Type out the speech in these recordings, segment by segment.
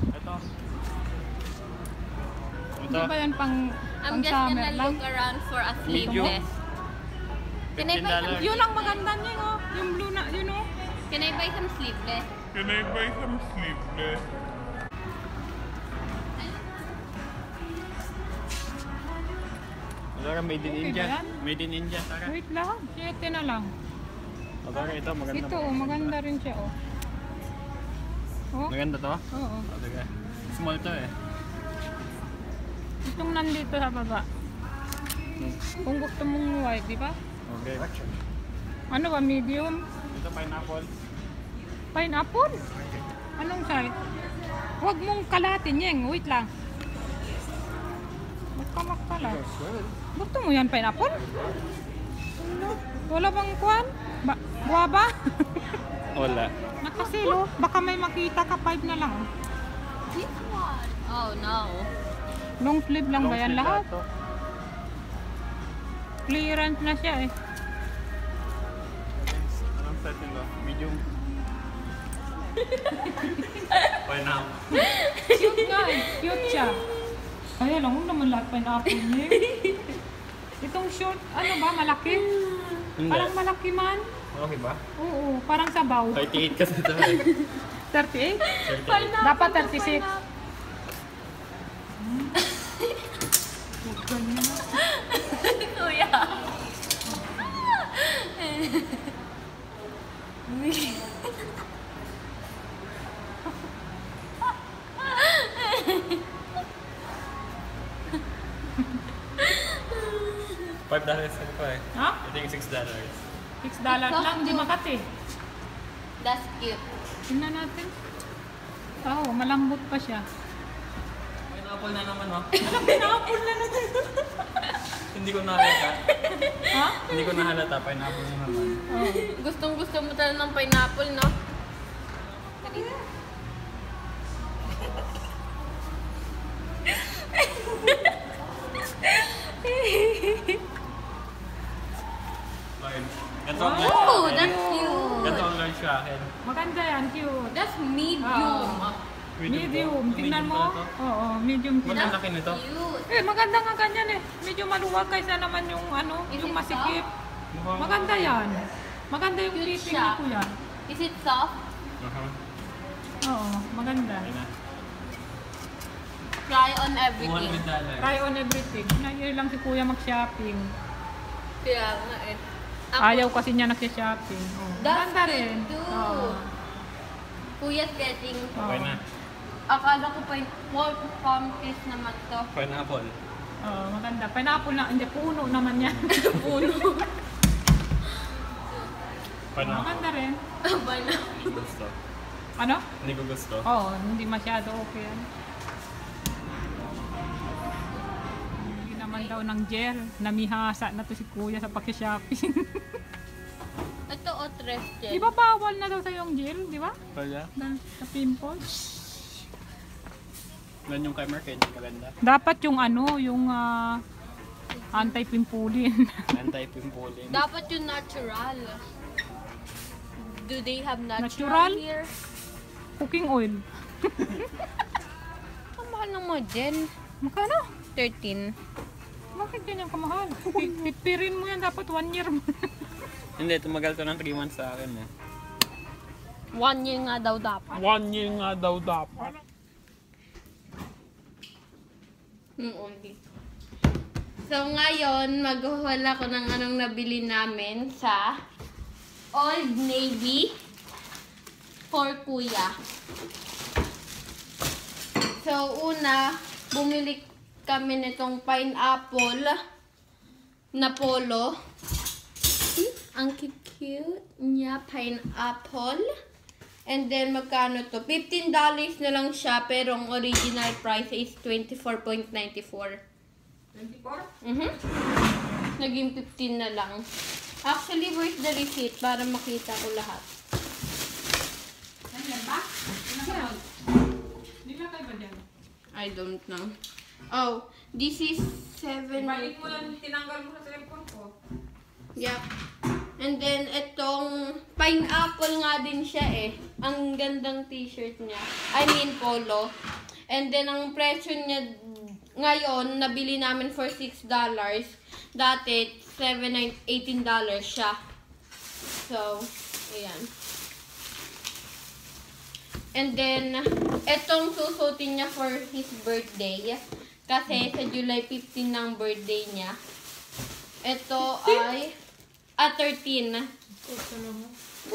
Ito. Hindi ba yan pang summer lang? Look around for a sleeveless. Can I buy some? Yun ang maganda niya, oh. Yung blue na, yun, oh. Can I buy some sleeveless? Can I buy some sleeveless? Tara, made in Okay India. ba yan? Made in India, Tara. Wait lang, 7 na lang. Tara, ito, maganda. Ito, oh, maganda rin siya, oh. Oh, Maganda to? oo. Tara. Small to eh. Itong nandito sa baba. Kung gusto mong white, di ba? Okay. Ano ba, medium? Ito, pineapple. Pineapple? Anong size? Huwag mong kalatin, Yeng. Wait lang. Magkamakala. Gusto mo yan, pineapple? Wala bang kuwan? Guwaba? Wala. Nakasilo. Baka may makita ka, 5 na lang. This one. Oh no. Long sleeve lang ba yan Long sleeve lahat? to. Clearance na siya eh. Anong set nito? Medium. Pineapple. Cute nga eh. Cute siya. Kaya lang, huwag naman lahat pineapple niya. Itong short, ano ba, malaki? Hindi. Parang malaki man. Okay ba? Oo, parang sabaw. 38 kasi ito eh. 38? 38. Dapat 36. Huwag ganyan na. Kuya. $5 pa eh. Ha? I think $6. $6 lang, hindi makati. That's cute. Tingnan natin. Oo, malambot pa siya. Pineapple na naman oh. Pineapple na natin. Hindi ko nahalata. Ha? Hindi ko nahalata. Pineapple na naman. Oo. Gustong gusto mo talaga ng pineapple, no? Okay. Ganito ang large Oh, sa akin. that's cute. Ganito ang large sa akin. Maganda yan, cute. That's medium. Medium. Tingnan mo. pala to. Oo, medium Mas tingnan. laki nito. Cute. Eh, maganda nga ganyan eh. Medyo maluwag kaysa naman yung ano, Is yung it masikip. Mukhang... Maganda yan. Maganda yung Cute fitting siya. ni Kuya. Is it soft? Oo, maganda. Ayun na. Try on everything. $100. Try on everything. Ngayon lang si Kuya mag-shopping. Kaya nga eh. Ayaw kasi niya nagsha-shopping. Oh, That's maganda cute rin. too. Oo. Kuya's getting... Okay na. Akala ko pa yung pumpkins naman to. Pineapple. Oo, maganda. Pineapple na, hindi, puno naman yan. Puno. Pineapple. Maganda rin. Pineapple. Hindi ko gusto. Ano? Hindi ko gusto. Oo, hindi masyado okay yan. Hindi naman daw ng gel. Namihasa na to si Kuya sa pag-shopping. Ito o Trested. Di ba bawal na daw sa'yo yung gel, di ba? Kaya? Sa pimples. Ganun yung kay Mark, hindi maganda. Dapat yung ano, yung anti-pimpulin. Anti-pimpulin. Dapat yung natural. Do they have natural, Natural? here? Cooking oil. Ang mahal ng mga gel. Magkano? 13. Bakit ganyan kamahal? Pipirin mo yan, dapat 1 year mo. Hindi, tumagal to ng 3 months sa akin eh. 1 year nga daw dapat. 1 year nga daw dapat. Only. So ngayon, maghuhula ko ng anong nabili namin sa Old Navy for Kuya. So una, bumili kami nitong pineapple na polo. Ang cute niya, pineapple. And then, magkano to? $15 na lang siya, pero ang original price is $24.94. 24? Naging 15 na lang. Actually, where's the receipt para makita ko lahat? Nandiyan ba? Di ba kayo ba dyan? I don't know. Oh, this is 7. Balik mo lang, tinanggal mo sa cellphone ko. Yep. And then, itong pineapple nga din siya eh. Ang gandang t-shirt niya. I mean, polo. And then, ang presyo niya ngayon, nabili namin for $6. Dati, $18 siya. So, ayan. And then, itong susutin niya for his birthday. Kasi sa July 15 ng birthday niya. Ito ay 13.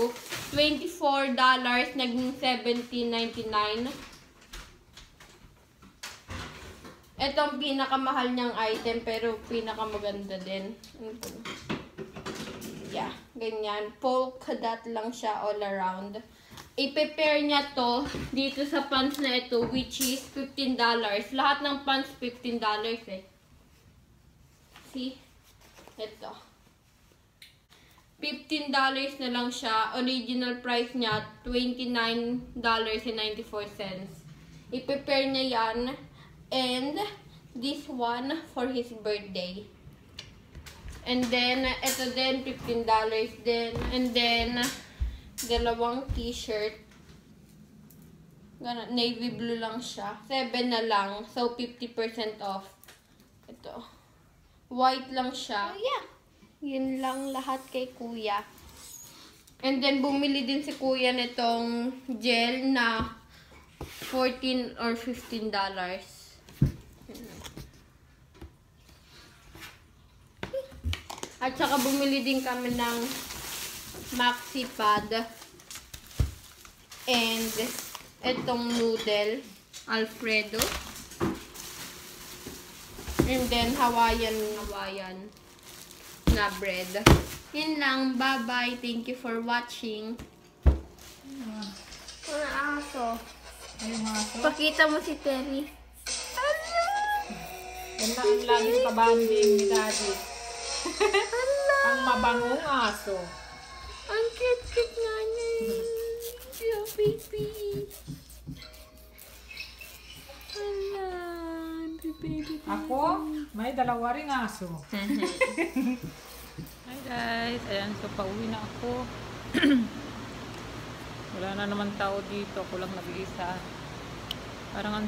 Oops. $24, naging $17.99. Ito ang pinakamahal niyang item, pero pinakamaganda din. Yeah, ganyan. Polka dot lang siya all around. I-prepare niya to dito sa pants na ito, which is $15. Lahat ng pants, $15 eh. See? Ito. $15 na lang siya. Original price niya, $29.94. I-prepare niya yan. And this one for his birthday. And then, ito din, $15 din. And then, dalawang t-shirt. Navy blue lang siya. 7 na lang. So, 50% off. Ito. White lang siya. So, yeah. Yun lang lahat kay kuya. And then, bumili din si kuya nitong gel na $14 or $15. At saka bumili din kami ng maxi pad and itong noodle Alfredo and then Hawaiian na bread. Yun lang, bye bye, thank you for watching. Ang aso. Ayun aso. Pakita mo si Terry. Yan lang ang laging kabanding ni Daddy. Ang mabangong aso. Ang cute-cute nga niya. Yeah, baby. Hala, baby. Ako, may dalawa ring aso. Hi guys, ayan, so pauwi na ako. Wala na naman tao dito, ako lang nag-iisa. Parang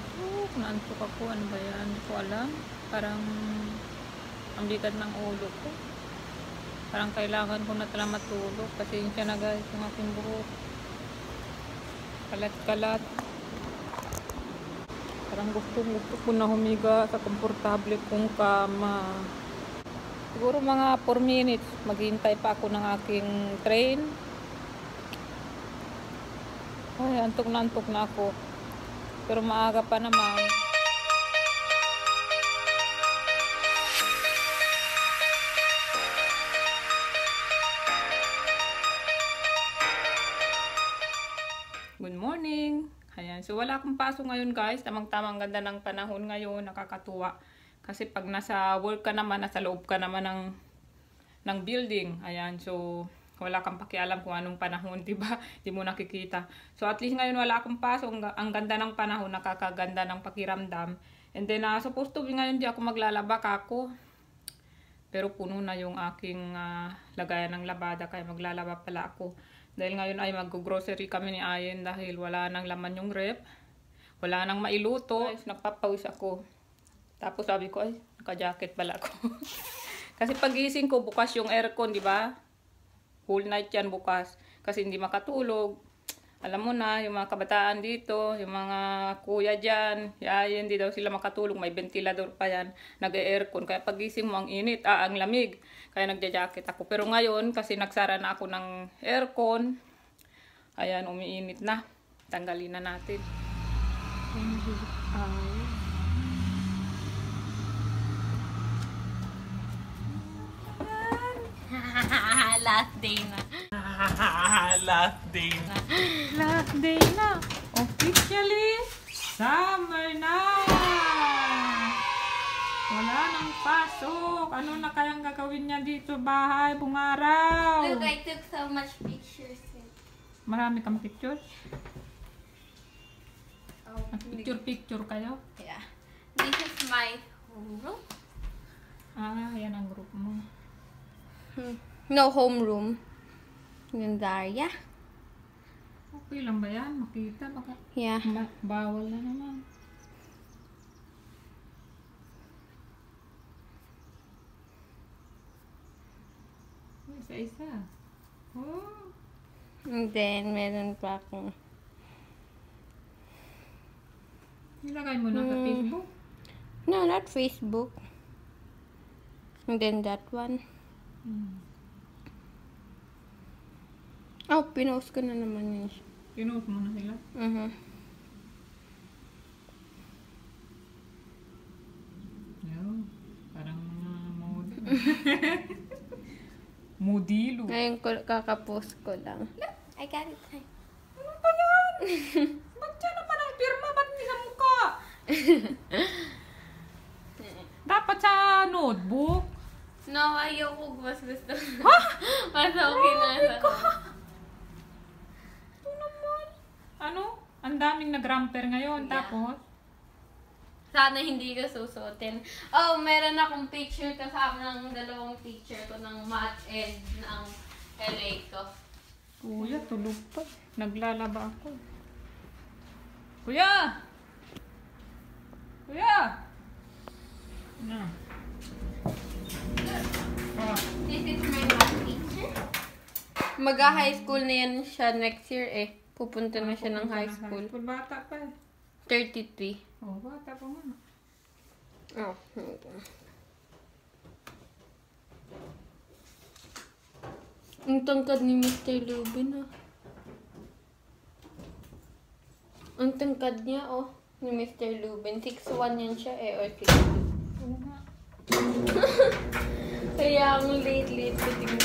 naantok ako, ano ba yan? Hindi ko alam. Parang ang bigat ng ulo ko. Parang kailangan ko na talaga matulog. Pasensya na guys, yung aking buhok. Kalat-kalat. Parang gusto ko na humiga sa komportable kong kama. Siguro mga 4 minutes. Maghihintay pa ako ng aking train. Ay, antok na ako. Pero maaga pa naman. Good morning! Ayan. So, wala akong pasok ngayon guys. Tamang-tamang ganda ng panahon ngayon. Nakakatuwa. Kasi pag nasa work ka naman, nasa loob ka naman ng building. Ayan. So, wala kang pakialam kung anong panahon, diba? Di mo nakikita. So, at least ngayon wala akong pasok. Ang ganda ng panahon. Nakakaganda ng pakiramdam. And then, supposed to be ngayon di ako maglalaba ako. Pero puno na yung aking lagayan ng labada. Kaya maglalaba pala ako. Dahil ngayon ay mag-grocery kami ni Ayen dahil wala nang laman yung rep. Wala nang mailuto. Guys, nagpapawis ako. Tapos sabi ko, ay, naka-jacket pala ako. Kasi pagising ko, bukas yung aircon, di ba? Whole night yan bukas. Kasi hindi makatulog. Alam mo na, yung mga kabataan dito, yung mga kuya dyan, yan, hindi daw sila makatulog. May ventilador pa yan. Nag-aircon. Kaya pagising mo, ang init, ang lamig. Kaya nagja-jacket ako. Pero ngayon, kasi nagsara na ako ng aircon, ayan, umiinit na. Tanggalin na natin. Last day na. Last day na. Last day na. Officially, summer na. Wala nang pasok. Ano na kayang gagawin niya dito bahay buong araw? Look, I took so much pictures. Marami kang pictures? Oh, Picture kayo? yeah. This is my room. Yan ang group mo. No, homeroom. Yung Daria. Okay lang ba yan? Makita? Baka Yeah. bawal na naman. Isa-isa. Oh. And then, meron pa akong... Nilagay mo na sa Facebook? No, not Facebook. And then that one. Oh, pinost ko na naman yun. Pinost mo na sila? Yo, parang mga model. Modelo. Ngayon ko, kakapost ko lang. I got it. Ano ba yan? Ba't dyan naman ang pirma? Ba't hindi sa mukha? Dapat sa notebook. No, ayoko. Mas gusto. Mas okay na sa Ito naman. Ano? Ang daming nag-ramper ngayon. Yeah. Tapos? Sana hindi ko susutin. Oh, meron akong picture kasama ng dalawang teacher ko ng math and ng LA ko. Kuya, tulog pa. Naglalaba ako. Kuya! Kuya! Na. Ah. This is my math teacher. Mag-high school na yan siya next year eh. Pupunta na siya ng high school. Bata pa eh. 33. Oh, bata pa nga. Oh. Ang tangkad ni Mr. Lubin ah. Ang tangkad niya oh. Ni Mr. Lubin. 6'1 yan siya eh. Or 6'2. Oo nga. Kaya ang late-late ko tingnan.